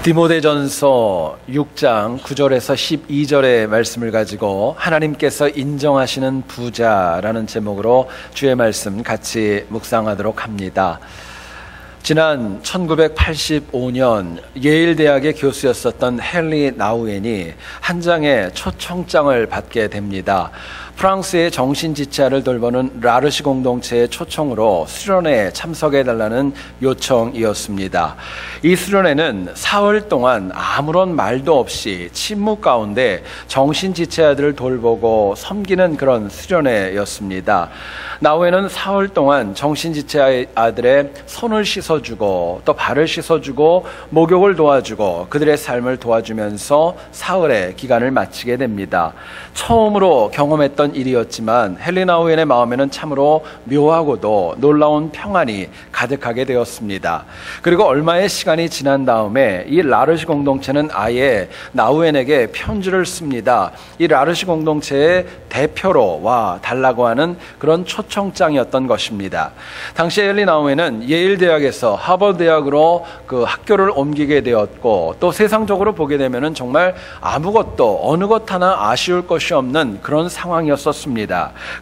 디모데전서 6장 9절에서 12절의 말씀을 가지고 하나님께서 인정하시는 부자라는 제목으로 주의 말씀 같이 묵상하도록 합니다. 지난 1985년 예일대학의 교수였었던 헨리 나우엔이 한 장의 초청장을 받게 됩니다. 프랑스의 정신지체아를 돌보는 라르시 공동체의 초청으로 수련회에 참석해달라는 요청이었습니다. 이 수련회는 사흘 동안 아무런 말도 없이 침묵 가운데 정신지체아들을 돌보고 섬기는 그런 수련회였습니다. 나우엔은 사흘 동안 정신지체아들의 손을 씻어주고 또 발을 씻어주고 목욕을 도와주고 그들의 삶을 도와주면서 사흘의 기간을 마치게 됩니다. 처음으로 경험했던 일이었지만 헨리 나우엔의 마음에는 참으로 묘하고도 놀라운 평안이 가득하게 되었습니다. 그리고 얼마의 시간이 지난 다음에 이 라르시 공동체는 아예 나우엔에게 편지를 씁니다. 이 라르시 공동체의 대표로 와 달라고 하는 그런 초청장이었던 것입니다. 당시 헨리 나우엔은 예일 대학에서 하버드 대학으로 그 학교를 옮기게 되었고 또 세상적으로 보게 되면은 정말 아무것도 어느 것 하나 아쉬울 것이 없는 그런 상황이었습니다.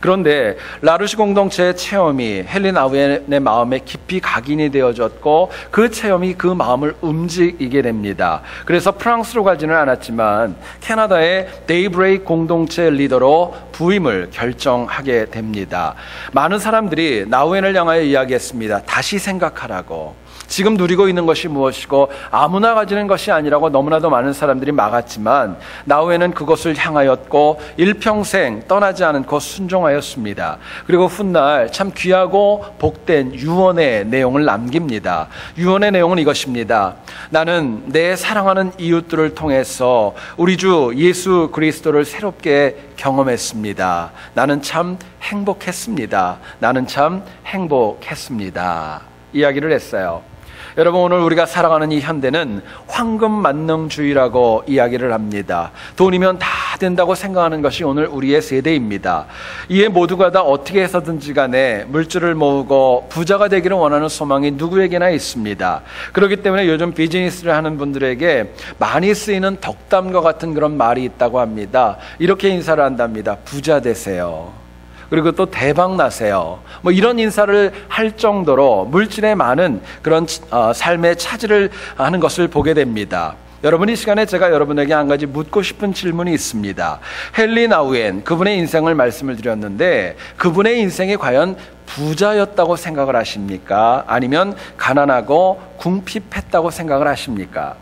그런데 라르시 공동체의 체험이 헨리 나우엔의 마음에 깊이 각인이 되어졌고 그 체험이 그 마음을 움직이게 됩니다. 그래서 프랑스로 가지는 않았지만 캐나다의 데이브레이크 공동체 리더로 부임을 결정하게 됩니다. 많은 사람들이 나우엔을 향하여 이야기했습니다. 다시 생각하라고. 지금 누리고 있는 것이 무엇이고 아무나 가지는 것이 아니라고 너무나도 많은 사람들이 막았지만 나우엔은 그것을 향하였고 일평생 떠나지 않고 순종하였습니다. 그리고 훗날 참 귀하고 복된 유언의 내용을 남깁니다. 유언의 내용은 이것입니다. 나는 내 사랑하는 이웃들을 통해서 우리 주 예수 그리스도를 새롭게 경험했습니다. 나는 참 행복했습니다. 나는 참 행복했습니다. 이야기를 했어요. 여러분, 오늘 우리가 살아가는 이 현대는 황금 만능주의라고 이야기를 합니다. 돈이면 다 된다고 생각하는 것이 오늘 우리의 세대입니다. 이에 모두가 다 어떻게 해서든지 간에 물질을 모으고 부자가 되기를 원하는 소망이 누구에게나 있습니다. 그렇기 때문에 요즘 비즈니스를 하는 분들에게 많이 쓰이는 덕담과 같은 그런 말이 있다고 합니다. 이렇게 인사를 한답니다. 부자 되세요. 그리고 또 대박 나세요. 뭐 이런 인사를 할 정도로 물질에 많은 그런 삶의 차질을 하는 것을 보게 됩니다. 여러분, 이 시간에 제가 여러분에게 한 가지 묻고 싶은 질문이 있습니다. 헨리 나우엔, 그분의 인생을 말씀을 드렸는데 그분의 인생이 과연 부자였다고 생각을 하십니까? 아니면 가난하고 궁핍했다고 생각을 하십니까?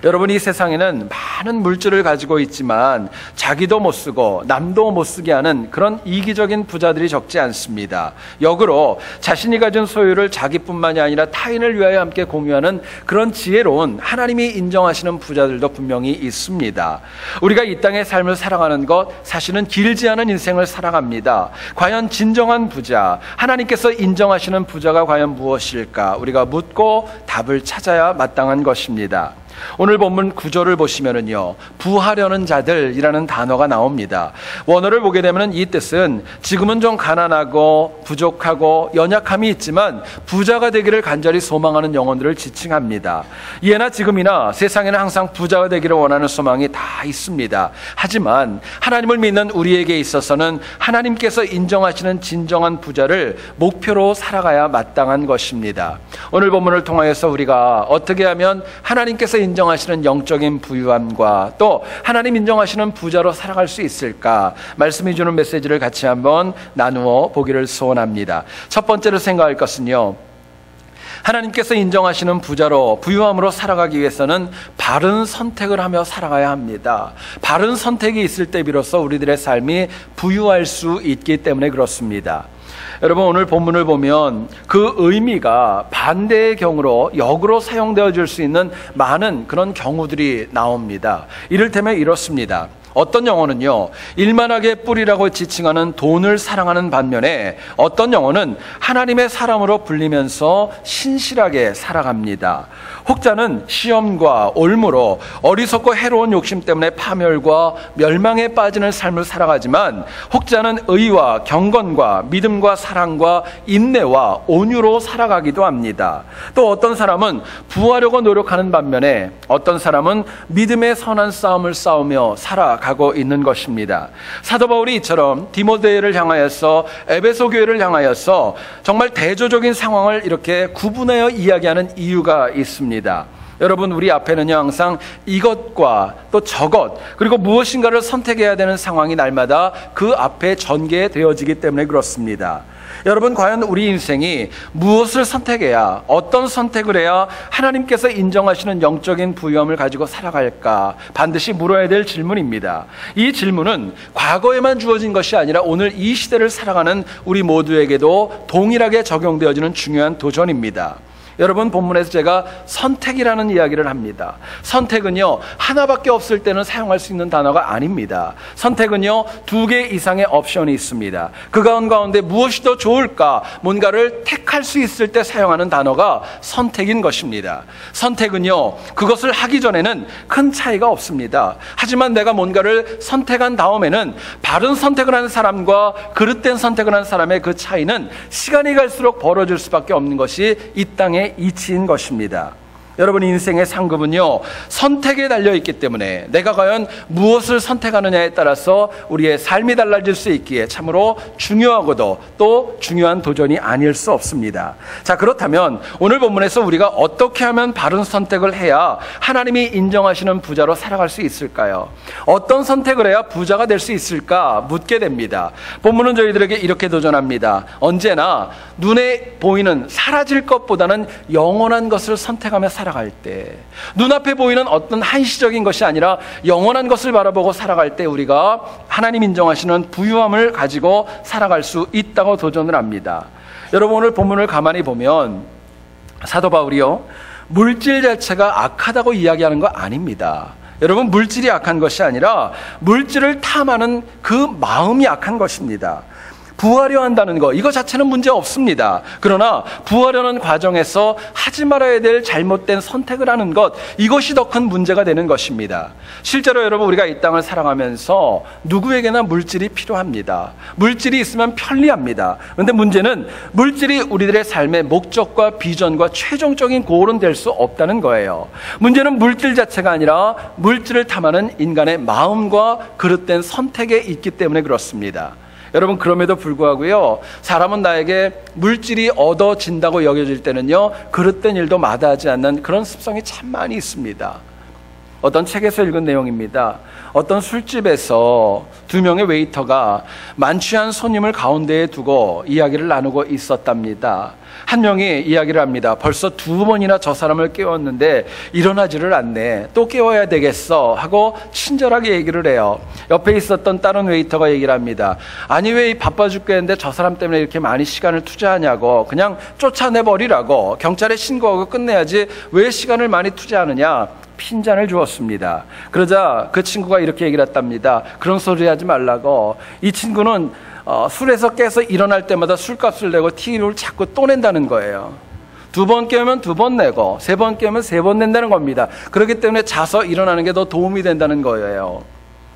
여러분, 이 세상에는 많은 물질을 가지고 있지만 자기도 못 쓰고 남도 못 쓰게 하는 그런 이기적인 부자들이 적지 않습니다. 역으로 자신이 가진 소유를 자기뿐만이 아니라 타인을 위하여 함께 공유하는 그런 지혜로운 하나님이 인정하시는 부자들도 분명히 있습니다. 우리가 이 땅의 삶을 살아가는 것 사실은 길지 않은 인생을 살아갑니다. 과연 진정한 부자, 하나님께서 인정하시는 부자가 과연 무엇일까? 우리가 묻고 답을 찾아야 마땅한 것입니다. 오늘 본문 9절을 보시면은요, 부하려는 자들이라는 단어가 나옵니다. 원어를 보게 되면 이 뜻은 지금은 좀 가난하고 부족하고 연약함이 있지만 부자가 되기를 간절히 소망하는 영혼들을 지칭합니다. 예나 지금이나 세상에는 항상 부자가 되기를 원하는 소망이 다 있습니다. 하지만 하나님을 믿는 우리에게 있어서는 하나님께서 인정하시는 진정한 부자를 목표로 살아가야 마땅한 것입니다. 오늘 본문을 통하여서 우리가 어떻게 하면 하나님께서 인정하시는 영적인 부유함과 또 하나님 인정하시는 부자로 살아갈 수 있을까? 말씀이 주는 메시지를 같이 한번 나누어 보기를 소원합니다. 첫 번째로 생각할 것은요, 하나님께서 인정하시는 부자로 부유함으로 살아가기 위해서는 바른 선택을 하며 살아가야 합니다. 바른 선택이 있을 때 비로소 우리들의 삶이 부유할 수 있기 때문에 그렇습니다. 여러분, 오늘 본문을 보면 그 의미가 반대의 경우로 역으로 사용되어 줄 수 있는 많은 그런 경우들이 나옵니다. 이를테면 이렇습니다. 어떤 영혼은요, 일만하게 뿌리라고 지칭하는 돈을 사랑하는 반면에 어떤 영혼은 하나님의 사람으로 불리면서 신실하게 살아갑니다. 혹자는 시험과 올무로 어리석고 해로운 욕심 때문에 파멸과 멸망에 빠지는 삶을 살아가지만, 혹자는 의와 경건과 믿음과 사랑과 인내와 온유로 살아가기도 합니다. 또 어떤 사람은 부하려고 노력하는 반면에 어떤 사람은 믿음의 선한 싸움을 싸우며 살아가고 있는 것입니다. 사도 바울이 이처럼 디모데를 향하여서, 에베소 교회를 향하여서 정말 대조적인 상황을 이렇게 구분하여 이야기하는 이유가 있습니다. 여러분, 우리 앞에는요, 항상 이것과 또 저것, 그리고 무엇인가를 선택해야 되는 상황이 날마다 그 앞에 전개되어지기 때문에 그렇습니다. 여러분, 과연 우리 인생이 무엇을 선택해야, 어떤 선택을 해야 하나님께서 인정하시는 영적인 부유함을 가지고 살아갈까? 반드시 물어야 될 질문입니다. 이 질문은 과거에만 주어진 것이 아니라 오늘 이 시대를 살아가는 우리 모두에게도 동일하게 적용되어지는 중요한 도전입니다. 여러분, 본문에서 제가 선택이라는 이야기를 합니다. 선택은요, 하나밖에 없을 때는 사용할 수 있는 단어가 아닙니다. 선택은요, 2개 이상의 옵션이 있습니다. 그 가운데 무엇이 더 좋을까, 뭔가를 택할 수 있을 때 사용하는 단어가 선택인 것입니다. 선택은요, 그것을 하기 전에는 큰 차이가 없습니다. 하지만 내가 뭔가를 선택한 다음에는 바른 선택을 하는 사람과 그릇된 선택을 하는 사람의 그 차이는 시간이 갈수록 벌어질 수밖에 없는 것이 이 땅의 이치인 것입니다. 여러분, 인생의 상급은요, 선택에 달려있기 때문에 내가 과연 무엇을 선택하느냐에 따라서 우리의 삶이 달라질 수 있기에 참으로 중요하고도 또 중요한 도전이 아닐 수 없습니다. 자, 그렇다면 오늘 본문에서 우리가 어떻게 하면 바른 선택을 해야 하나님이 인정하시는 부자로 살아갈 수 있을까요? 어떤 선택을 해야 부자가 될 수 있을까 묻게 됩니다. 본문은 저희들에게 이렇게 도전합니다. 언제나 눈에 보이는 사라질 것보다는 영원한 것을 선택하며 살아갈 때, 눈앞에 보이는 어떤 한시적인 것이 아니라 영원한 것을 바라보고 살아갈 때 우리가 하나님 인정하시는 부유함을 가지고 살아갈 수 있다고 도전을 합니다. 여러분, 오늘 본문을 가만히 보면 사도 바울이요, 물질 자체가 악하다고 이야기하는 거 아닙니다. 여러분, 물질이 악한 것이 아니라 물질을 탐하는 그 마음이 악한 것입니다. 부하려 한다는 것, 이거 자체는 문제 없습니다. 그러나 부하려는 과정에서 하지 말아야 될 잘못된 선택을 하는 것, 이것이 더 큰 문제가 되는 것입니다. 실제로 여러분, 우리가 이 땅을 살아가면서 누구에게나 물질이 필요합니다. 물질이 있으면 편리합니다. 그런데 문제는 물질이 우리들의 삶의 목적과 비전과 최종적인 고울은 될 수 없다는 거예요. 문제는 물질 자체가 아니라 물질을 탐하는 인간의 마음과 그릇된 선택에 있기 때문에 그렇습니다. 여러분, 그럼에도 불구하고요, 사람은 나에게 물질이 얻어진다고 여겨질 때는요, 그릇된 일도 마다하지 않는 그런 습성이 참 많이 있습니다. 어떤 책에서 읽은 내용입니다. 어떤 술집에서 2명의 웨이터가 만취한 손님을 가운데에 두고 이야기를 나누고 있었답니다. 한 명이 이야기를 합니다. 벌써 2번이나 저 사람을 깨웠는데 일어나지를 않네. 또 깨워야 되겠어 하고 친절하게 얘기를 해요. 옆에 있었던 다른 웨이터가 얘기를 합니다. 아니, 왜 바빠 죽겠는데 저 사람 때문에 이렇게 많이 시간을 투자하냐고, 그냥 쫓아내버리라고, 경찰에 신고하고 끝내야지 왜 시간을 많이 투자하느냐, 핀잔을 주었습니다. 그러자 그 친구가 이렇게 얘기를 했답니다. 그런 소리 하지 말라고. 이 친구는 술에서 깨서 일어날 때마다 술값을 내고 티를 자꾸 또 낸다는 거예요. 2번 깨우면 2번 내고 3번 깨우면 3번 낸다는 겁니다. 그렇기 때문에 자서 일어나는 게 더 도움이 된다는 거예요.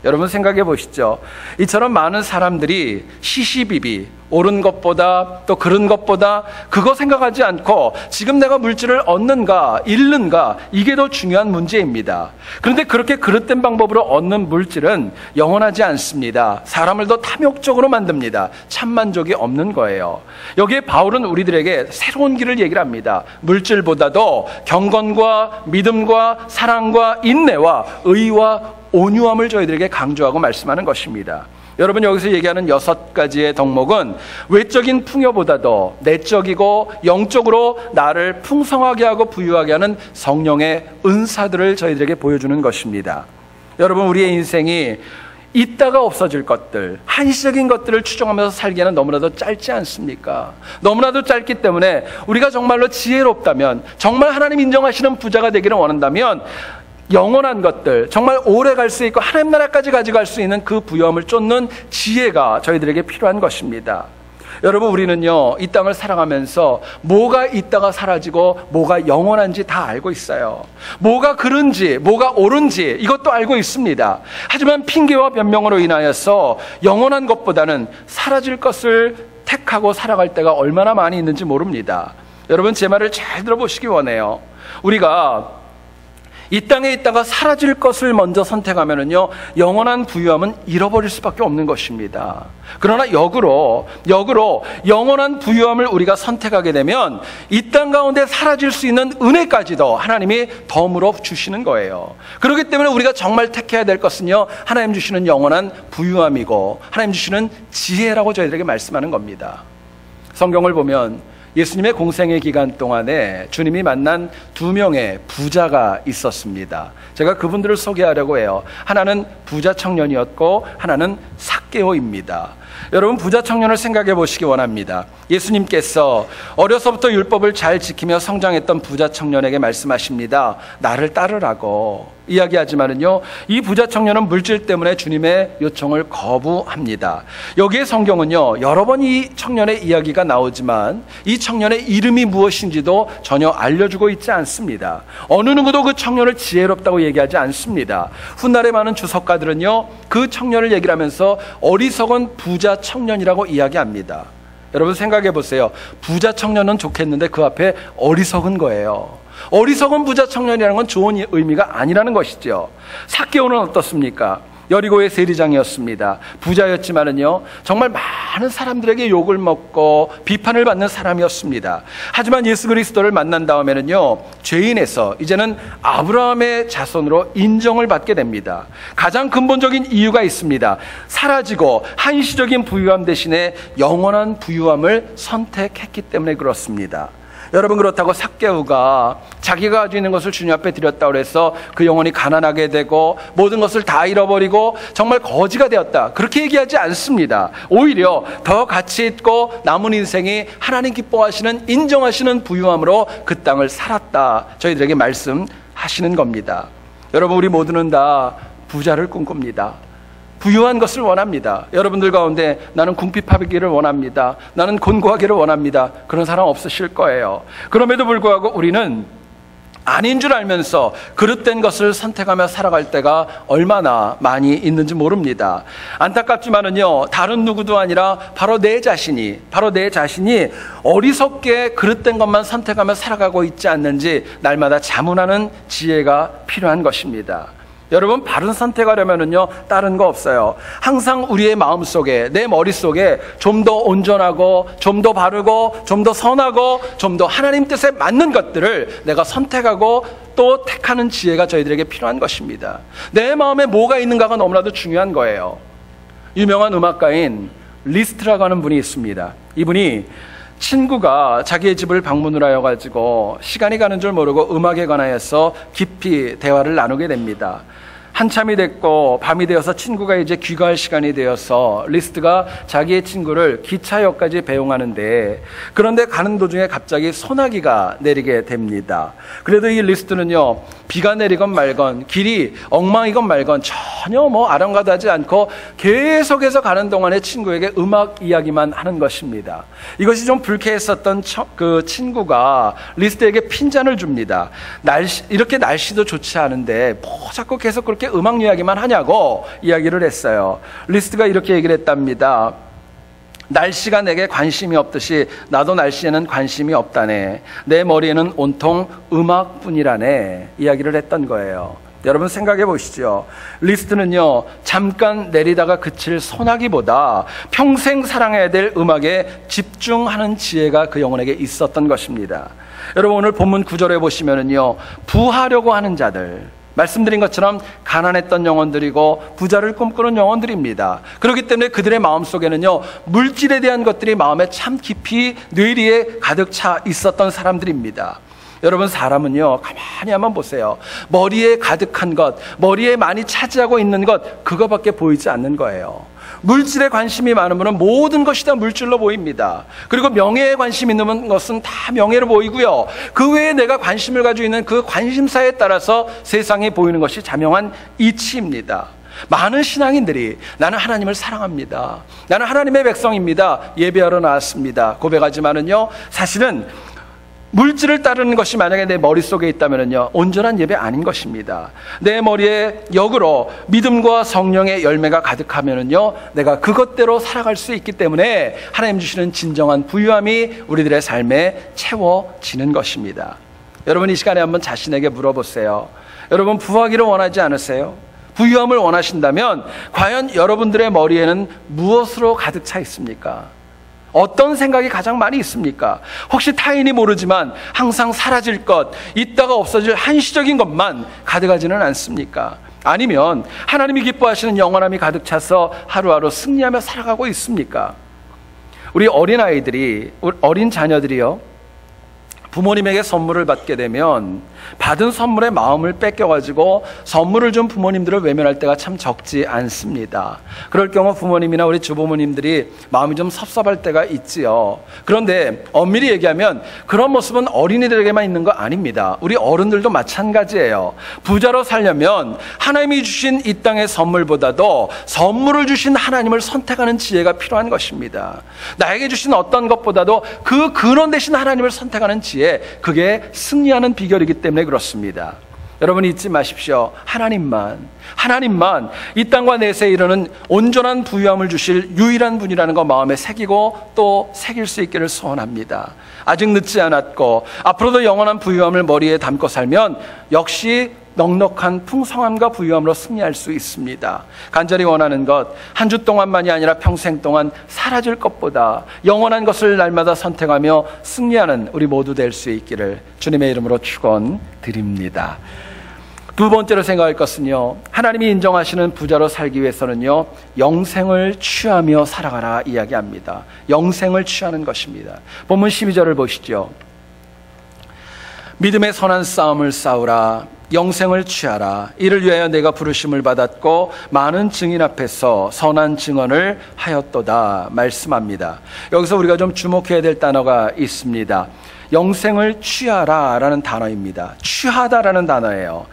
여러분, 생각해 보시죠. 이처럼 많은 사람들이 시시비비, 옳은 것보다 또 그른 것보다 그거 생각하지 않고 지금 내가 물질을 얻는가 잃는가, 이게 더 중요한 문제입니다. 그런데 그렇게 그릇된 방법으로 얻는 물질은 영원하지 않습니다. 사람을 더 탐욕적으로 만듭니다. 참만족이 없는 거예요. 여기에 바울은 우리들에게 새로운 길을 얘기를 합니다. 물질보다도 경건과 믿음과 사랑과 인내와 의와 온유함을 저희들에게 강조하고 말씀하는 것입니다. 여러분, 여기서 얘기하는 6가지의 덕목은 외적인 풍요보다도 내적이고 영적으로 나를 풍성하게 하고 부유하게 하는 성령의 은사들을 저희들에게 보여주는 것입니다. 여러분, 우리의 인생이 있다가 없어질 것들, 한시적인 것들을 추종하면서 살기에는 너무나도 짧지 않습니까? 너무나도 짧기 때문에 우리가 정말로 지혜롭다면, 정말 하나님 인정하시는 부자가 되기를 원한다면 영원한 것들, 정말 오래 갈 수 있고 하나님 나라까지 가져갈 수 있는 그 부유함을 쫓는 지혜가 저희들에게 필요한 것입니다. 여러분, 우리는요, 이 땅을 살아가면서 뭐가 있다가 사라지고 뭐가 영원한지 다 알고 있어요. 뭐가 그른지 뭐가 옳은지 이것도 알고 있습니다. 하지만 핑계와 변명으로 인하여서 영원한 것보다는 사라질 것을 택하고 살아갈 때가 얼마나 많이 있는지 모릅니다. 여러분, 제 말을 잘 들어보시기 원해요. 우리가 이 땅에 있다가 사라질 것을 먼저 선택하면은요, 영원한 부유함은 잃어버릴 수밖에 없는 것입니다. 그러나 역으로 영원한 부유함을 우리가 선택하게 되면 이 땅 가운데 사라질 수 있는 은혜까지도 하나님이 덤으로 주시는 거예요. 그렇기 때문에 우리가 정말 택해야 될 것은요, 하나님 주시는 영원한 부유함이고 하나님 주시는 지혜라고 저희들에게 말씀하는 겁니다. 성경을 보면 예수님의 공생의 기간 동안에 주님이 만난 두 명의 부자가 있었습니다. 제가 그분들을 소개하려고 해요. 하나는 부자 청년이었고 하나는 삭개오입니다. 여러분, 부자 청년을 생각해 보시기 원합니다. 예수님께서 어려서부터 율법을 잘 지키며 성장했던 부자 청년에게 말씀하십니다. 나를 따르라고 이야기하지만은요, 이 부자 청년은 물질 때문에 주님의 요청을 거부합니다. 여기에 성경은요, 여러 번 이 청년의 이야기가 나오지만 이 청년의 이름이 무엇인지도 전혀 알려주고 있지 않습니다. 어느 누구도 그 청년을 지혜롭다고 얘기하지 않습니다. 훗날에 많은 주석가들은요, 그 청년을 얘기를 하면서 어리석은 부자 청년이라고 이야기합니다. 여러분, 생각해 보세요. 부자 청년은 좋겠는데 그 앞에 어리석은 거예요. 어리석은 부자 청년이라는 건 좋은 의미가 아니라는 것이죠. 삭개오는 어떻습니까? 여리고의 세리장이었습니다. 부자였지만은요, 정말 많은 사람들에게 욕을 먹고 비판을 받는 사람이었습니다. 하지만 예수 그리스도를 만난 다음에는요, 죄인에서 이제는 아브라함의 자손으로 인정을 받게 됩니다. 가장 근본적인 이유가 있습니다. 사라지고 한시적인 부유함 대신에 영원한 부유함을 선택했기 때문에 그렇습니다. 여러분, 그렇다고 삭개오가 자기가 가지고 있는 것을 주님 앞에 드렸다고 해서 그 영혼이 가난하게 되고 모든 것을 다 잃어버리고 정말 거지가 되었다, 그렇게 얘기하지 않습니다. 오히려 더 가치 있고 남은 인생이 하나님 기뻐하시는, 인정하시는 부유함으로 그 땅을 살았다, 저희들에게 말씀하시는 겁니다. 여러분, 우리 모두는 다 부자를 꿈꿉니다. 부유한 것을 원합니다. 여러분들 가운데 나는 궁핍하기를 원합니다, 나는 곤고하기를 원합니다, 그런 사람 없으실 거예요. 그럼에도 불구하고 우리는 아닌 줄 알면서 그릇된 것을 선택하며 살아갈 때가 얼마나 많이 있는지 모릅니다. 안타깝지만은요, 다른 누구도 아니라 바로 내 자신이 어리석게 그릇된 것만 선택하며 살아가고 있지 않는지 날마다 자문하는 지혜가 필요한 것입니다. 여러분, 바른 선택하려면은요, 다른 거 없어요. 항상 우리의 마음속에, 내 머릿속에 좀 더 온전하고 좀 더 바르고 좀 더 선하고 좀 더 하나님 뜻에 맞는 것들을 내가 선택하고 또 택하는 지혜가 저희들에게 필요한 것입니다. 내 마음에 뭐가 있는가가 너무나도 중요한 거예요. 유명한 음악가인 리스트라고 하는 분이 있습니다. 이분이 친구가 자기의 집을 방문을 하여 가지고 시간이 가는 줄 모르고 음악에 관하여서 깊이 대화를 나누게 됩니다. 한참이 됐고 밤이 되어서 친구가 이제 귀가할 시간이 되어서 리스트가 자기의 친구를 기차역까지 배웅하는데, 그런데 가는 도중에 갑자기 소나기가 내리게 됩니다. 그래도 이 리스트는요, 비가 내리건 말건 길이 엉망이건 말건 전혀 아랑가다하지 않고 계속해서 가는 동안에 친구에게 음악 이야기만 하는 것입니다. 이것이 좀 불쾌했었던 그 친구가 리스트에게 핀잔을 줍니다. 이렇게 날씨도 좋지 않은데 뭐 자꾸 계속 그렇게 음악 이야기만 하냐고 이야기를 했어요. 리스트가 이렇게 얘기를 했답니다. 날씨가 내게 관심이 없듯이 나도 날씨에는 관심이 없다네. 내 머리에는 온통 음악뿐이라네. 이야기를 했던 거예요. 여러분, 생각해 보시죠. 리스트는요, 잠깐 내리다가 그칠 소나기보다 평생 사랑해야 될 음악에 집중하는 지혜가 그 영혼에게 있었던 것입니다. 여러분, 오늘 본문 9절에 보시면은요, 부하려고 하는 자들, 말씀드린 것처럼 가난했던 영혼들이고 부자를 꿈꾸는 영혼들입니다. 그렇기 때문에 그들의 마음속에는요, 물질에 대한 것들이 마음에 참 깊이 뇌리에 가득 차 있었던 사람들입니다. 여러분, 사람은요, 가만히 한번 보세요. 머리에 가득한 것, 머리에 많이 차지하고 있는 것, 그거밖에 보이지 않는 거예요. 물질에 관심이 많은 분은 모든 것이 다 물질로 보입니다. 그리고 명예에 관심 있는 것은 다 명예로 보이고요. 그 외에 내가 관심을 가지고 있는 그 관심사에 따라서 세상에 보이는 것이 자명한 이치입니다. 많은 신앙인들이 나는 하나님을 사랑합니다, 나는 하나님의 백성입니다, 예배하러 나왔습니다 고백하지만은요, 사실은 물질을 따르는 것이 만약에 내 머릿속에 있다면요, 온전한 예배 아닌 것입니다. 내 머리에 역으로 믿음과 성령의 열매가 가득하면요, 내가 그것대로 살아갈 수 있기 때문에 하나님 주시는 진정한 부유함이 우리들의 삶에 채워지는 것입니다. 여러분, 이 시간에 한번 자신에게 물어보세요. 여러분, 부하기를 원하지 않으세요? 부유함을 원하신다면 과연 여러분들의 머리에는 무엇으로 가득 차 있습니까? 어떤 생각이 가장 많이 있습니까? 혹시 타인이 모르지만 항상 사라질 것, 있다가 없어질 한시적인 것만 가득하지는 않습니까? 아니면 하나님이 기뻐하시는 영원함이 가득 차서 하루하루 승리하며 살아가고 있습니까? 우리 어린아이들이, 어린 자녀들이요, 부모님에게 선물을 받게 되면 받은 선물의 마음을 뺏겨가지고 선물을 준 부모님들을 외면할 때가 참 적지 않습니다. 그럴 경우 부모님이나 우리 주부모님들이 마음이 좀 섭섭할 때가 있지요. 그런데 엄밀히 얘기하면 그런 모습은 어린이들에게만 있는 거 아닙니다. 우리 어른들도 마찬가지예요. 부자로 살려면 하나님이 주신 이 땅의 선물보다도 선물을 주신 하나님을 선택하는 지혜가 필요한 것입니다. 나에게 주신 어떤 것보다도 그 근원 되신 하나님을 선택하는 지혜, 그게 승리하는 비결이기 때문에 그렇습니다. 여러분, 잊지 마십시오. 하나님만 이 땅과 내세에 이르는 온전한 부유함을 주실 유일한 분이라는 거 마음에 새기고 또 새길 수 있기를 소원합니다. 아직 늦지 않았고 앞으로도 영원한 부유함을 머리에 담고 살면 역시 넉넉한 풍성함과 부유함으로 승리할 수 있습니다. 간절히 원하는 것, 한 주 동안만이 아니라 평생 동안 사라질 것보다 영원한 것을 날마다 선택하며 승리하는 우리 모두 될 수 있기를 주님의 이름으로 축원드립니다. 두 번째로 생각할 것은요, 하나님이 인정하시는 부자로 살기 위해서는요, 영생을 취하며 살아가라 이야기합니다. 영생을 취하는 것입니다. 본문 12절을 보시죠. 믿음의 선한 싸움을 싸우라. 영생을 취하라. 이를 위하여 내가 부르심을 받았고 많은 증인 앞에서 선한 증언을 하였도다 말씀합니다. 여기서 우리가 좀 주목해야 될 단어가 있습니다. 영생을 취하라 라는 단어입니다. 취하다라는 단어예요.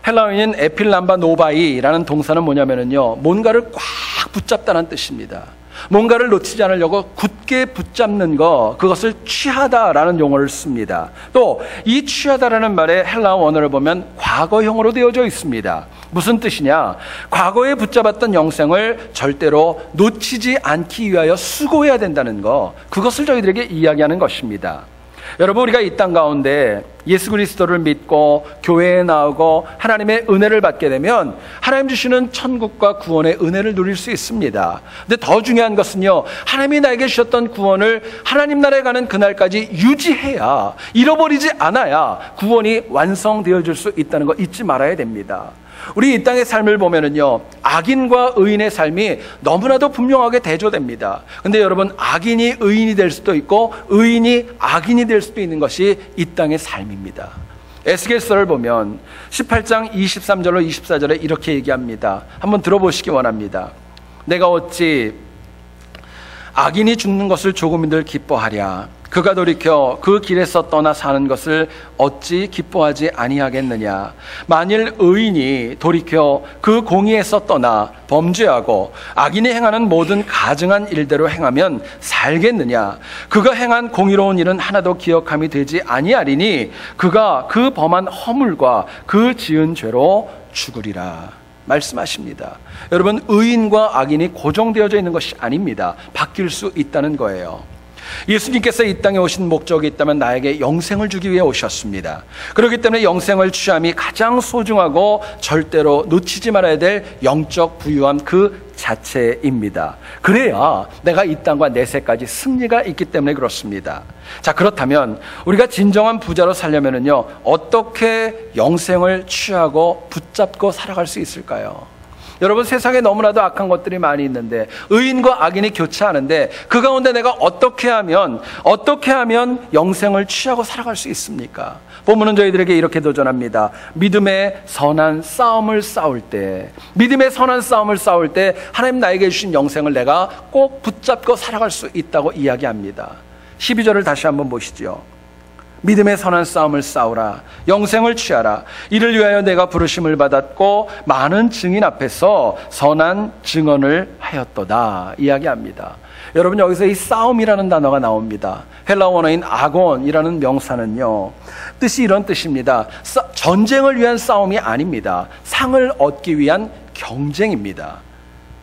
헬라어인 에필람바 노바이라는 동사는 뭐냐면요, 뭔가를 꽉 붙잡다는 뜻입니다. 뭔가를 놓치지 않으려고 굳게 붙잡는 것, 그것을 취하다라는 용어를 씁니다. 또 이 취하다라는 말의 헬라어 원어를 보면 과거형으로 되어져 있습니다. 무슨 뜻이냐? 과거에 붙잡았던 영생을 절대로 놓치지 않기 위하여 수고해야 된다는 것, 그것을 저희들에게 이야기하는 것입니다. 여러분, 우리가 이 땅 가운데 예수 그리스도를 믿고 교회에 나오고 하나님의 은혜를 받게 되면 하나님 주시는 천국과 구원의 은혜를 누릴 수 있습니다. 근데 더 중요한 것은요, 하나님이 나에게 주셨던 구원을 하나님 나라에 가는 그날까지 유지해야, 잃어버리지 않아야 구원이 완성되어질 수 있다는 거 잊지 말아야 됩니다. 우리 이 땅의 삶을 보면은요, 악인과 의인의 삶이 너무나도 분명하게 대조됩니다. 근데 여러분, 악인이 의인이 될 수도 있고 의인이 악인이 될 수도 있는 것이 이 땅의 삶입니다. 에스겔서를 보면 18장 23절로 24절에 이렇게 얘기합니다. 한번 들어보시기 원합니다. 내가 어찌 악인이 죽는 것을 조금이들 기뻐하랴. 그가 돌이켜 그 길에서 떠나 사는 것을 어찌 기뻐하지 아니하겠느냐. 만일 의인이 돌이켜 그 공의에서 떠나 범죄하고 악인이 행하는 모든 가증한 일대로 행하면 살겠느냐. 그가 행한 공의로운 일은 하나도 기억함이 되지 아니하리니 그가 그 범한 허물과 그 지은 죄로 죽으리라 말씀하십니다. 여러분, 의인과 악인이 고정되어져 있는 것이 아닙니다. 바뀔 수 있다는 거예요. 예수님께서 이 땅에 오신 목적이 있다면 나에게 영생을 주기 위해 오셨습니다. 그렇기 때문에 영생을 취함이 가장 소중하고 절대로 놓치지 말아야 될 영적 부유함 그 자체입니다. 그래야 내가 이 땅과 내세까지 승리가 있기 때문에 그렇습니다. 자, 그렇다면 우리가 진정한 부자로 살려면은요, 어떻게 영생을 취하고 붙잡고 살아갈 수 있을까요? 여러분, 세상에 너무나도 악한 것들이 많이 있는데, 의인과 악인이 교차하는데, 그 가운데 내가 어떻게 하면 영생을 취하고 살아갈 수 있습니까? 본문은 저희들에게 이렇게 도전합니다. 믿음의 선한 싸움을 싸울 때 하나님 나에게 주신 영생을 내가 꼭 붙잡고 살아갈 수 있다고 이야기합니다. 12절을 다시 한번 보시죠. 믿음의 선한 싸움을 싸우라. 영생을 취하라. 이를 위하여 내가 부르심을 받았고 많은 증인 앞에서 선한 증언을 하였도다. 이야기합니다. 여러분, 여기서 이 싸움이라는 단어가 나옵니다. 헬라 원어인 아곤이라는 명사는요, 뜻이 이런 뜻입니다. 전쟁을 위한 싸움이 아닙니다. 상을 얻기 위한 경쟁입니다.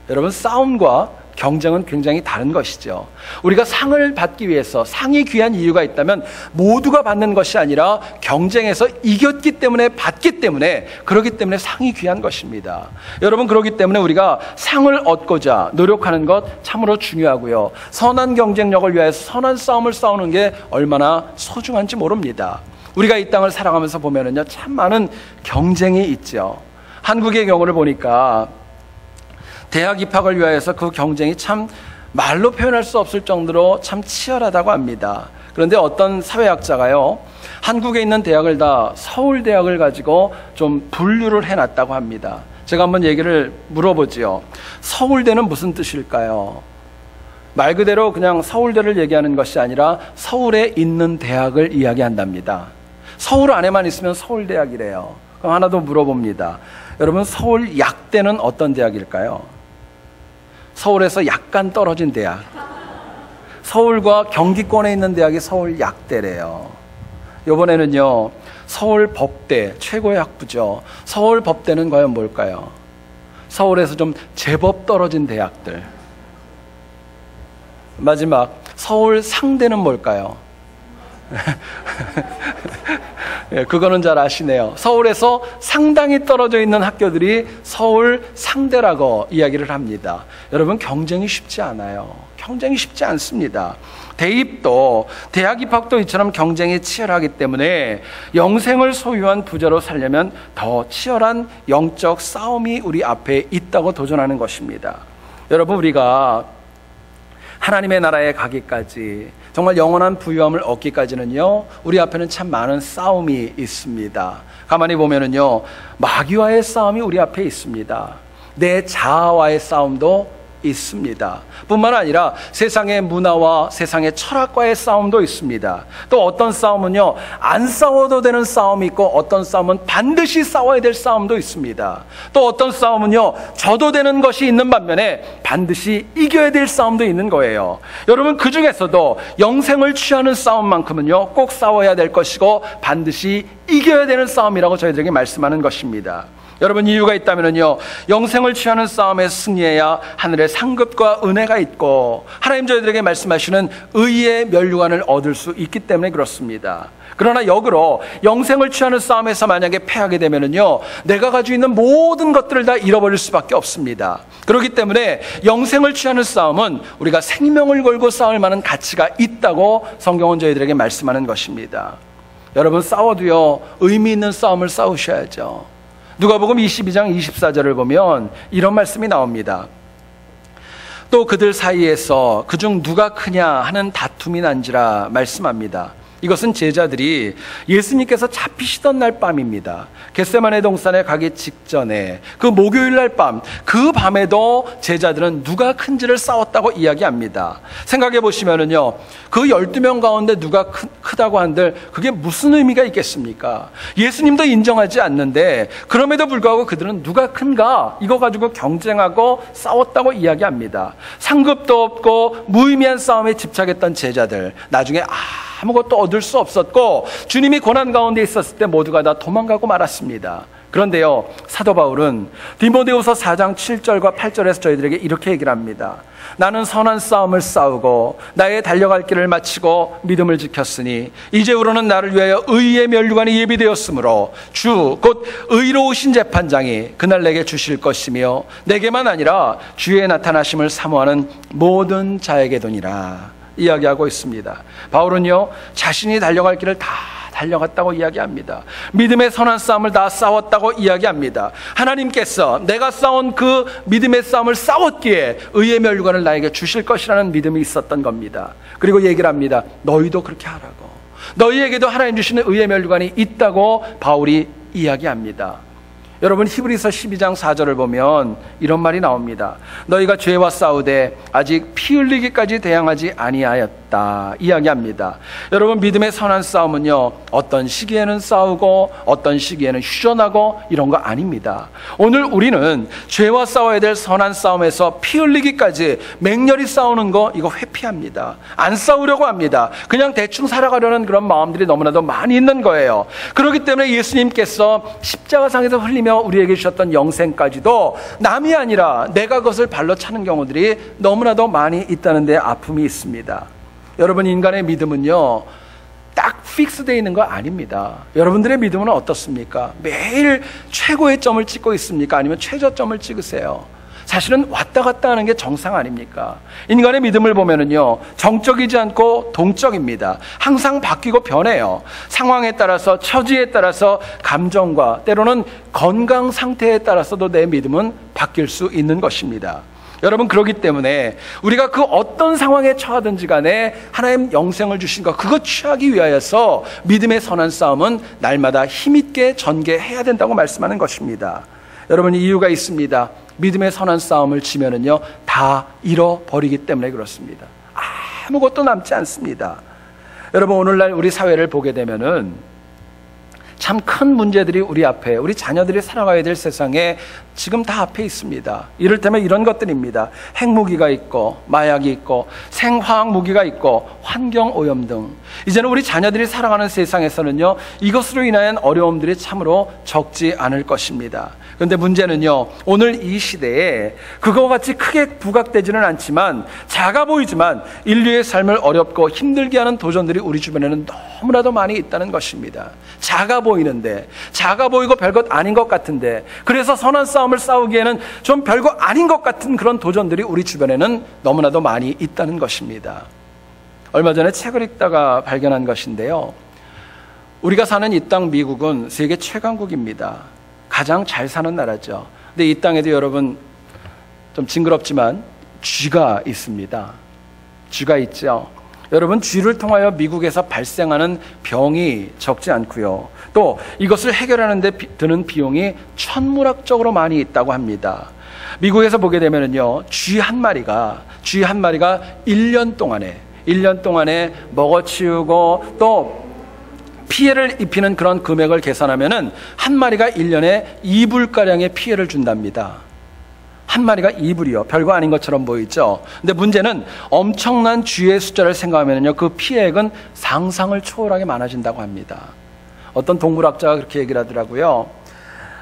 여러분, 싸움과 경쟁은 굉장히 다른 것이죠. 우리가 상을 받기 위해서, 상이 귀한 이유가 있다면 모두가 받는 것이 아니라 경쟁에서 이겼기 때문에, 받기 때문에, 그렇기 때문에 상이 귀한 것입니다. 여러분, 그렇기 때문에 우리가 상을 얻고자 노력하는 것 참으로 중요하고요, 선한 경쟁력을 위해서 선한 싸움을 싸우는 게 얼마나 소중한지 모릅니다. 우리가 이 땅을 살아가면서 보면은요, 참 많은 경쟁이 있죠. 한국의 경우를 보니까 대학 입학을 위해서 그 경쟁이 참 말로 표현할 수 없을 정도로 참 치열하다고 합니다. 그런데 어떤 사회학자가요, 한국에 있는 대학을 다 서울대학을 가지고 좀 분류를 해놨다고 합니다. 제가 한번 얘기를 물어보지요. 서울대는 무슨 뜻일까요? 말 그대로 그냥 서울대를 얘기하는 것이 아니라 서울에 있는 대학을 이야기한답니다. 서울 안에만 있으면 서울대학이래요. 그럼 하나 더 물어봅니다. 여러분, 서울 약대는 어떤 대학일까요? 서울에서 약간 떨어진 대학. 서울과 경기권에 있는 대학이 서울 약대래요. 이번에는요, 서울 법대, 최고의 학부죠. 서울 법대는 과연 뭘까요? 서울에서 좀 제법 떨어진 대학들. 마지막, 서울 상대는 뭘까요? 예, 그거는 잘 아시네요. 서울에서 상당히 떨어져 있는 학교들이 서울 상대라고 이야기를 합니다. 여러분, 경쟁이 쉽지 않아요. 경쟁이 쉽지 않습니다. 대입도, 대학 입학도 이처럼 경쟁이 치열하기 때문에 영생을 소유한 부자로 살려면 더 치열한 영적 싸움이 우리 앞에 있다고 도전하는 것입니다. 여러분, 우리가 하나님의 나라에 가기까지, 정말 영원한 부유함을 얻기까지는요, 우리 앞에는 참 많은 싸움이 있습니다. 가만히 보면은요, 마귀와의 싸움이 우리 앞에 있습니다. 내 자아와의 싸움도 있습니다. 뿐만 아니라 세상의 문화와 세상의 철학과의 싸움도 있습니다. 또 어떤 싸움은요, 안 싸워도 되는 싸움이 있고, 어떤 싸움은 반드시 싸워야 될 싸움도 있습니다. 또 어떤 싸움은요, 져도 되는 것이 있는 반면에 반드시 이겨야 될 싸움도 있는 거예요. 여러분, 그 중에서도 영생을 취하는 싸움만큼은요, 꼭 싸워야 될 것이고 반드시 이겨야 되는 싸움이라고 저희들에게 말씀하는 것입니다. 여러분, 이유가 있다면요, 영생을 취하는 싸움에 승리해야 하늘의 상급과 은혜가 있고 하나님 저희들에게 말씀하시는 의의 면류관을 얻을 수 있기 때문에 그렇습니다. 그러나 역으로 영생을 취하는 싸움에서 만약에 패하게 되면요, 내가 가지고 있는 모든 것들을 다 잃어버릴 수밖에 없습니다. 그렇기 때문에 영생을 취하는 싸움은 우리가 생명을 걸고 싸울 만한 가치가 있다고 성경은 저희들에게 말씀하는 것입니다. 여러분, 싸워도요, 의미 있는 싸움을 싸우셔야죠. 누가복음 22장 24절을 보면 이런 말씀이 나옵니다. 또 그들 사이에서 그중 누가 크냐 하는 다툼이 난지라 말씀합니다. 이것은 제자들이 예수님께서 잡히시던 날 밤입니다. 겟세마네 동산에 가기 직전에 그 목요일 날 밤, 그 밤에도 제자들은 누가 큰지를 싸웠다고 이야기합니다. 생각해 보시면은요, 그 12명 가운데 누가 크다고 한들 그게 무슨 의미가 있겠습니까? 예수님도 인정하지 않는데 그럼에도 불구하고 그들은 누가 큰가 이거 가지고 경쟁하고 싸웠다고 이야기합니다. 상급도 없고 무의미한 싸움에 집착했던 제자들, 나중에 아무것도 얻을 수 없었고 주님이 고난 가운데 있었을 때 모두가 다 도망가고 말았습니다. 그런데요, 사도 바울은 디모데후서 4장 7절과 8절에서 저희들에게 이렇게 얘기를 합니다. 나는 선한 싸움을 싸우고 나의 달려갈 길을 마치고 믿음을 지켰으니 이제후로는 나를 위하여 의의 면류관이 예비되었으므로 주 곧 의로우신 재판장이 그날 내게 주실 것이며 내게만 아니라 주의 나타나심을 사모하는 모든 자에게도니라. 이야기하고 있습니다. 바울은요, 자신이 달려갈 길을 다 달려갔다고 이야기합니다. 믿음의 선한 싸움을 다 싸웠다고 이야기합니다. 하나님께서 내가 싸운 그 믿음의 싸움을 싸웠기에 의의 멸류관을 나에게 주실 것이라는 믿음이 있었던 겁니다. 그리고 얘기를 합니다. 너희도 그렇게 하라고. 너희에게도 하나님 주시는 의의 멸류관이 있다고 바울이 이야기합니다. 여러분, 히브리서 12장 4절을 보면 이런 말이 나옵니다. 너희가 죄와 싸우되 아직 피 흘리기까지 대항하지 아니하였다 이야기합니다. 여러분, 믿음의 선한 싸움은요, 어떤 시기에는 싸우고 어떤 시기에는 휴전하고 이런 거 아닙니다. 오늘 우리는 죄와 싸워야 될 선한 싸움에서 피 흘리기까지 맹렬히 싸우는 거, 이거 회피합니다. 안 싸우려고 합니다. 그냥 대충 살아가려는 그런 마음들이 너무나도 많이 있는 거예요. 그렇기 때문에 예수님께서 십자가상에서 흘리며 우리에게 주셨던 영생까지도 남이 아니라 내가 그것을 발로 차는 경우들이 너무나도 많이 있다는 데 아픔이 있습니다. 여러분, 인간의 믿음은요, 딱 픽스되어 있는 거 아닙니다. 여러분들의 믿음은 어떻습니까? 매일 최고의 점을 찍고 있습니까? 아니면 최저점을 찍으세요? 사실은 왔다 갔다 하는 게 정상 아닙니까? 인간의 믿음을 보면은요, 정적이지 않고 동적입니다. 항상 바뀌고 변해요. 상황에 따라서, 처지에 따라서, 감정과 때로는 건강 상태에 따라서도 내 믿음은 바뀔 수 있는 것입니다. 여러분, 그렇기 때문에 우리가 그 어떤 상황에 처하든지 간에 하나님 영생을 주신 것, 그것 취하기 위하여서 믿음의 선한 싸움은 날마다 힘있게 전개해야 된다고 말씀하는 것입니다. 여러분, 이유가 있습니다. 믿음의 선한 싸움을 지면은요, 다 잃어버리기 때문에 그렇습니다. 아무것도 남지 않습니다. 여러분, 오늘날 우리 사회를 보게 되면은 참 큰 문제들이 우리 앞에, 우리 자녀들이 살아가야 될 세상에 지금 다 앞에 있습니다. 이를테면 이런 것들입니다. 핵무기가 있고, 마약이 있고, 생화학 무기가 있고, 환경오염 등. 이제는 우리 자녀들이 살아가는 세상에서는요, 이것으로 인한 어려움들이 참으로 적지 않을 것입니다. 그런데 문제는요, 오늘 이 시대에 그거와 같이 크게 부각되지는 않지만, 작아 보이지만 인류의 삶을 어렵고 힘들게 하는 도전들이 우리 주변에는 너무나도 많이 있다는 것입니다. 작아 보이는데, 작아 보이고 별것 아닌 것 같은데, 그래서 선한 싸움을 싸우기에는 좀 별거 아닌 것 같은 그런 도전들이 우리 주변에는 너무나도 많이 있다는 것입니다. 얼마 전에 책을 읽다가 발견한 것인데요, 우리가 사는 이 땅 미국은 세계 최강국입니다. 가장 잘 사는 나라죠. 근데 이 땅에도 여러분, 좀 징그럽지만 쥐가 있습니다. 쥐가 있죠. 여러분, 쥐를 통하여 미국에서 발생하는 병이 적지 않고요, 또 이것을 해결하는 데 드는 비용이 천문학적으로 많이 있다고 합니다. 미국에서 보게 되면은요, 쥐 한 마리가 1년 동안에 먹어치우고 또 피해를 입히는 그런 금액을 계산하면은 한 마리가 1년에 2불가량의 피해를 준답니다. 한 마리가 2불이요. 별거 아닌 것처럼 보이죠. 근데 문제는 엄청난 쥐의 숫자를 생각하면요, 그 피해액은 상상을 초월하게 많아진다고 합니다. 어떤 동물학자가 그렇게 얘기를 하더라고요.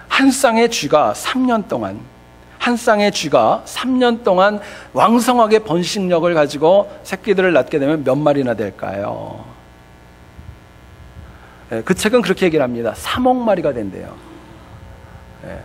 한 쌍의 쥐가 3년 동안 왕성하게 번식력을 가지고 새끼들을 낳게 되면 몇 마리나 될까요? 그 책은 그렇게 얘기를 합니다. 3억 마리가 된대요.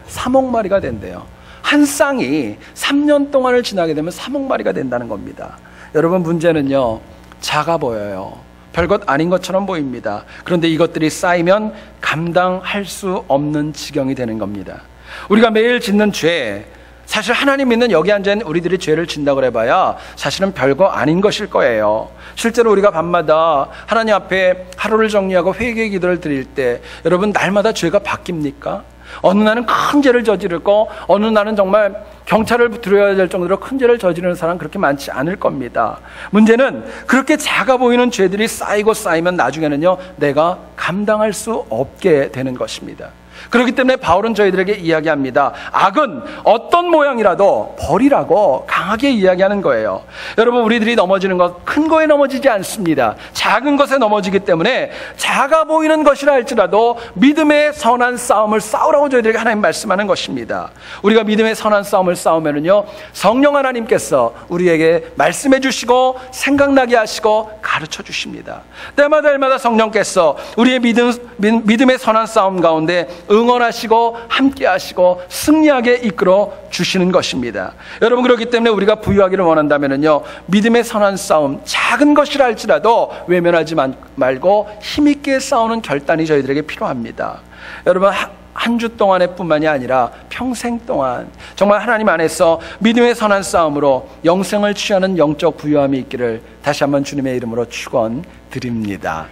3억 마리가 된대요. 한 쌍이 3년 동안을 지나게 되면 3억 마리가 된다는 겁니다. 여러분, 문제는요, 작아 보여요. 별것 아닌 것처럼 보입니다. 그런데 이것들이 쌓이면 감당할 수 없는 지경이 되는 겁니다. 우리가 매일 짓는 죄, 사실 하나님 믿는 여기 앉아있는 우리들이 죄를 진다고 해봐야 사실은 별거 아닌 것일 거예요. 실제로 우리가 밤마다 하나님 앞에 하루를 정리하고 회개의 기도를 드릴 때 여러분, 날마다 죄가 바뀝니까? 어느 날은 큰 죄를 저지르고 어느 날은 정말 경찰을 들여야 될 정도로 큰 죄를 저지르는 사람 그렇게 많지 않을 겁니다. 문제는 그렇게 작아 보이는 죄들이 쌓이면 나중에는요, 내가 감당할 수 없게 되는 것입니다. 그렇기 때문에 바울은 저희들에게 이야기합니다. 악은 어떤 모양이라도 버리라고 강하게 이야기하는 거예요. 여러분, 우리들이 넘어지는 것, 큰 거에 넘어지지 않습니다. 작은 것에 넘어지기 때문에 작아 보이는 것이라 할지라도 믿음의 선한 싸움을 싸우라고 저희들에게 하나님 말씀하는 것입니다. 우리가 믿음의 선한 싸움을 싸우면은요, 성령 하나님께서 우리에게 말씀해 주시고 생각나게 하시고 가르쳐 주십니다. 때마다 성령께서 우리의 믿음의 선한 싸움 가운데 응원하시고 함께하시고 승리하게 이끌어 주시는 것입니다. 여러분, 그렇기 때문에 우리가 부유하기를 원한다면요, 믿음의 선한 싸움, 작은 것이라 할지라도 외면하지 말고 힘있게 싸우는 결단이 저희들에게 필요합니다. 여러분, 한 주 동안의 뿐만이 아니라 평생 동안 정말 하나님 안에서 믿음의 선한 싸움으로 영생을 취하는 영적 부유함이 있기를 다시 한번 주님의 이름으로 축원드립니다.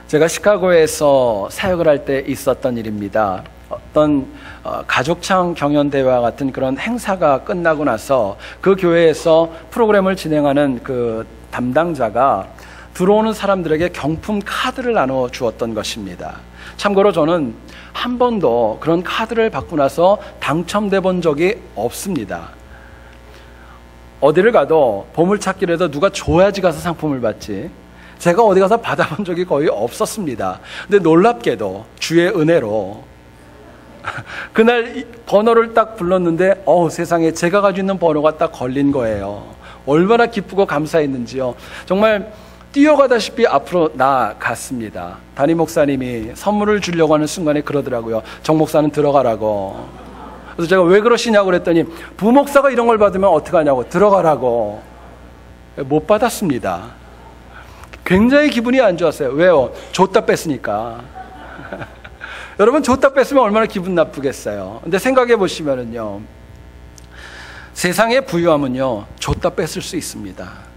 제가 시카고에서 사역을 할 때 있었던 일입니다. 어떤 가족창 경연대회와 같은 그런 행사가 끝나고 나서 그 교회에서 프로그램을 진행하는 그 담당자가 들어오는 사람들에게 경품 카드를 나눠 주었던 것입니다. 참고로 저는 한 번도 그런 카드를 받고 나서 당첨돼 본 적이 없습니다. 어디를 가도 보물찾기를 해서 누가 줘야지 가서 상품을 받지, 제가 어디 가서 받아본 적이 거의 없었습니다. 근데 놀랍게도 주의 은혜로 그날 번호를 딱 불렀는데 세상에 제가 가지고 있는 번호가 딱 걸린 거예요. 얼마나 기쁘고 감사했는지요. 정말 뛰어가다시피 앞으로 나아갔습니다. 담임 목사님이 선물을 주려고 하는 순간에 그러더라고요. 정 목사는 들어가라고. 그래서 제가 왜 그러시냐고 그랬더니 부목사가 이런 걸 받으면 어떡하냐고, 들어가라고. 못 받았습니다. 굉장히 기분이 안 좋았어요. 왜요? 줬다 뺐으니까. 여러분, 줬다 뺐으면 얼마나 기분 나쁘겠어요. 근데 생각해 보시면은요, 세상의 부유함은요, 줬다 뺐을 수 있습니다.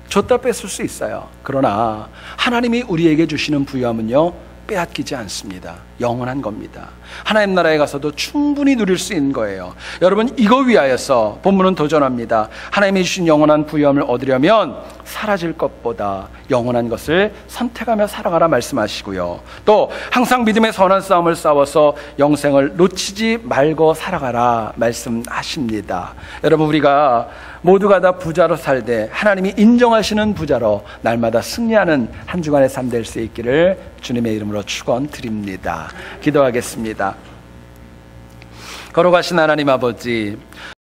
줬다 뺐을 수 있어요. 그러나 하나님이 우리에게 주시는 부유함은요, 빼앗기지 않습니다. 영원한 겁니다. 하나님 나라에 가서도 충분히 누릴 수 있는 거예요. 여러분, 이거 위하여서 본문은 도전합니다. 하나님이 주신 영원한 부유함을 얻으려면 사라질 것보다 영원한 것을 선택하며 살아가라 말씀하시고요. 또 항상 믿음의 선한 싸움을 싸워서 영생을 놓치지 말고 살아가라 말씀하십니다. 여러분, 우리가 모두가 다 부자로 살되 하나님이 인정하시는 부자로 날마다 승리하는 한 주간의 삶 될 수 있기를 주님의 이름으로 축원드립니다. 기도하겠습니다. 걸어가신 하나님 아버지,